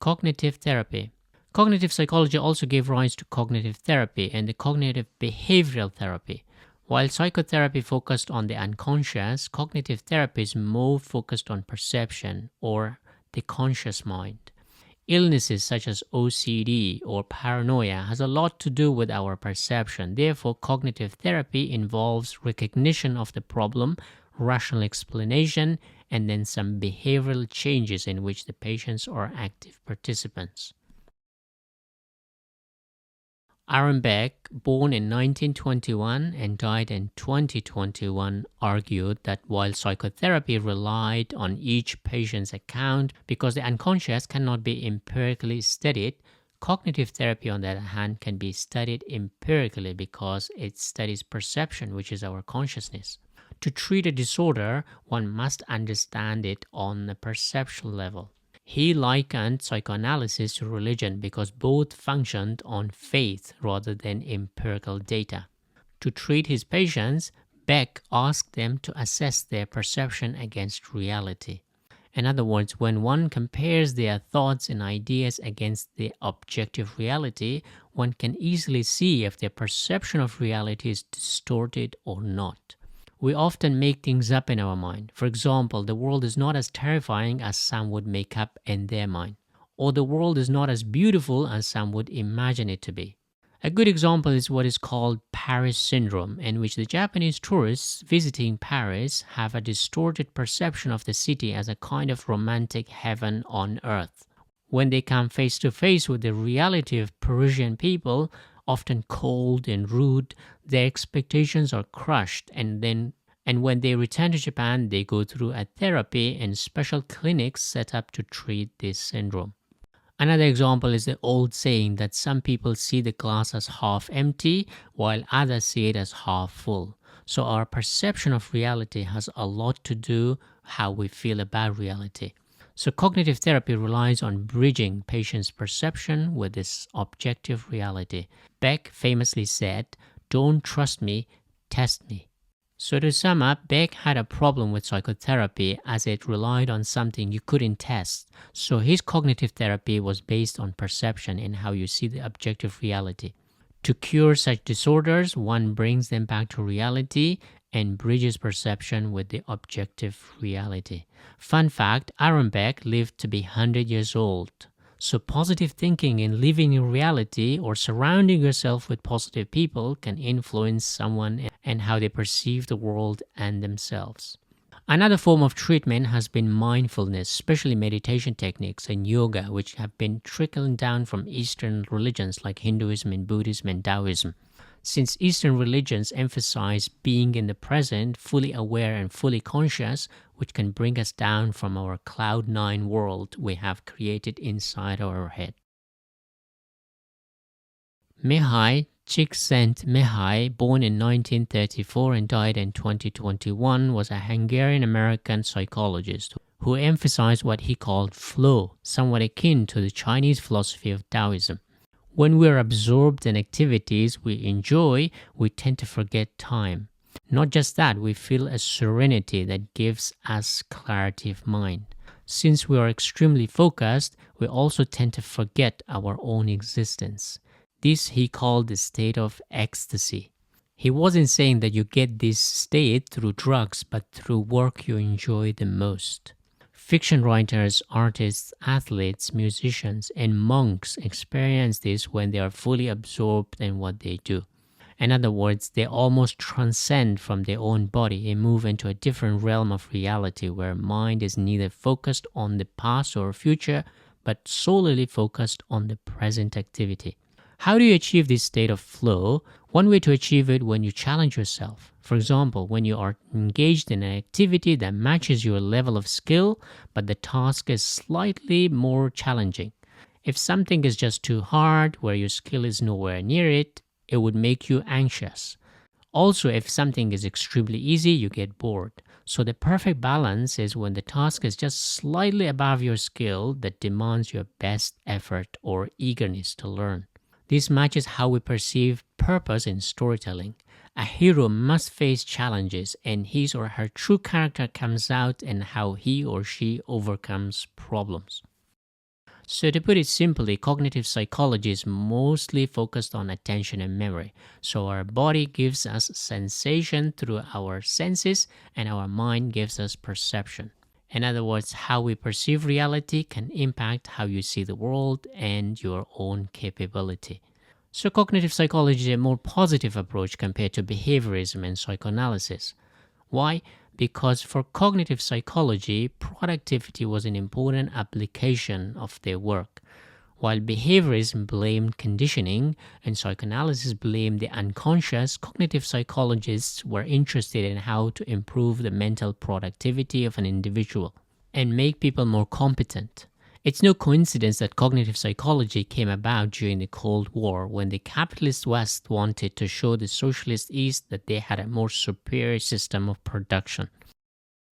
Cognitive therapy. Cognitive psychology also gave rise to cognitive therapy and the cognitive behavioral therapy. While psychotherapy focused on the unconscious, cognitive therapy is more focused on perception or the conscious mind. Illnesses such as OCD or paranoia has a lot to do with our perception. Therefore, cognitive therapy involves recognition of the problem, rational explanation, and then some behavioral changes in which the patients are active participants. Aaron Beck, born in 1921 and died in 2021, argued that while psychotherapy relied on each patient's account because the unconscious cannot be empirically studied, cognitive therapy, on the other hand, can be studied empirically because it studies perception, which is our consciousness. To treat a disorder, one must understand it on the perceptual level. He likened psychoanalysis to religion because both functioned on faith rather than empirical data. To treat his patients, Beck asked them to assess their perception against reality. In other words, when one compares their thoughts and ideas against the objective reality, one can easily see if their perception of reality is distorted or not. We often make things up in our mind. For example, the world is not as terrifying as some would make up in their mind, or the world is not as beautiful as some would imagine it to be. A good example is what is called Paris syndrome, in which the Japanese tourists visiting Paris have a distorted perception of the city as a kind of romantic heaven on earth. When they come face to face with the reality of Parisian people, often cold and rude, their expectations are crushed, and when they return to Japan, they go through a therapy and special clinics set up to treat this syndrome. Another example is the old saying that some people see the glass as half empty while others see it as half full. So our perception of reality has a lot to do how we feel about reality. So cognitive therapy relies on bridging patients' perception with this objective reality. Beck famously said, "Don't trust me, test me." So to sum up, Beck had a problem with psychotherapy as it relied on something you couldn't test. So his cognitive therapy was based on perception and how you see the objective reality. To cure such disorders, one brings them back to reality and bridges perception with the objective reality. Fun fact, Aaron Beck lived to be 100 years old. So positive thinking and living in reality or surrounding yourself with positive people can influence someone and how they perceive the world and themselves. Another form of treatment has been mindfulness, especially meditation techniques and yoga, which have been trickling down from Eastern religions like Hinduism and Buddhism and Taoism. Since Eastern religions emphasize being in the present, fully aware and fully conscious, which can bring us down from our cloud nine world we have created inside our head. Mihaly Csikszentmihalyi, born in 1934 and died in 2021, was a Hungarian-American psychologist who emphasized what he called flow, somewhat akin to the Chinese philosophy of Taoism. When we are absorbed in activities we enjoy, we tend to forget time. Not just that, we feel a serenity that gives us clarity of mind. Since we are extremely focused, we also tend to forget our own existence. This he called the state of ecstasy. He wasn't saying that you get this state through drugs, but through work you enjoy the most. Fiction writers, artists, athletes, musicians, and monks experience this when they are fully absorbed in what they do. In other words, they almost transcend from their own body and move into a different realm of reality where mind is neither focused on the past or future, but solely focused on the present activity. How do you achieve this state of flow? One way to achieve it when you challenge yourself. For example, when you are engaged in an activity that matches your level of skill, but the task is slightly more challenging. If something is just too hard, where your skill is nowhere near it, it would make you anxious. Also, if something is extremely easy, you get bored. So the perfect balance is when the task is just slightly above your skill that demands your best effort or eagerness to learn. This matches how we perceive purpose in storytelling. A hero must face challenges, and his or her true character comes out in how he or she overcomes problems. So, to put it simply, cognitive psychology is mostly focused on attention and memory. So, our body gives us sensation through our senses, and our mind gives us perception. In other words, how we perceive reality can impact how you see the world and your own capability. So, cognitive psychology is a more positive approach compared to behaviorism and psychoanalysis. Why? Because for cognitive psychology, productivity was an important application of their work, while behaviorism blamed conditioning and psychoanalysis blamed the unconscious. Cognitive psychologists were interested in how to improve the mental productivity of an individual and make people more competent. It's no coincidence that cognitive psychology came about during the Cold War when the capitalist West wanted to show the socialist East that they had a more superior system of production.